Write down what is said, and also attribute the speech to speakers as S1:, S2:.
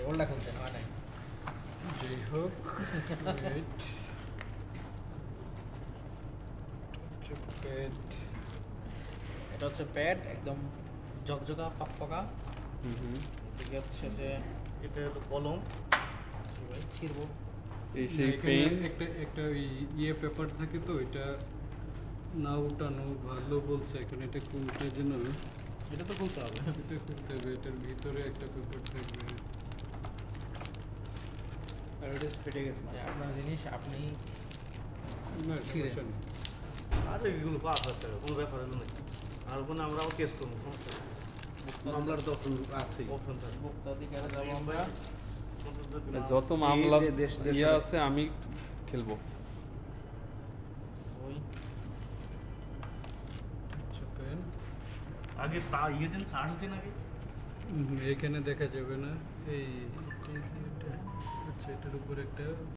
S1: ওল্ডা খুলতে হয় নাই।
S2: যাই হোক wait, প্যাড
S1: এটা হচ্ছে প্যাড, একদম ঝকঝকা ফকফকা। এদিকে হচ্ছে যে
S3: এটা হলো কলম।
S1: ভাই ছিড়বো।
S4: এই সেই
S2: এখানে
S4: পেন
S2: একটা ওই পেপার থাকে তো এটা না উঠানো ভালো বলছে এখন এটা কোনটা যেন
S1: এটা তো খুলতে হবে।
S2: এটা করতে হবে এটার ভিতরে একটা পেপার থাকবে
S3: আর এটা ফেটে গেছে না।
S1: যে আপনার জিনিস আপনি
S2: না
S1: ছিঁড়ে।
S2: সমস্যা নেই।
S3: আর এগুলো পাস আছে, কোনো ব্যাপার হলো না। আর ওখানে আমরা কেস করবো, সমস্যা নেই।
S5: মামলার তো অপশন আছেই।
S3: অপশন থাকে।
S1: মুক্তাধিকারে যাবো আমরা।
S4: যত মামলা
S5: এই যে দেশ
S4: ইয়ে আছে আমি খেলবো।
S1: ওই
S2: আচ্ছা পেন
S3: আগে তা ইয়ে দিন, চার্জ দিন আগে।
S2: এখানে দেখা যাবে না এই আচ্ছা এটার উপর একটা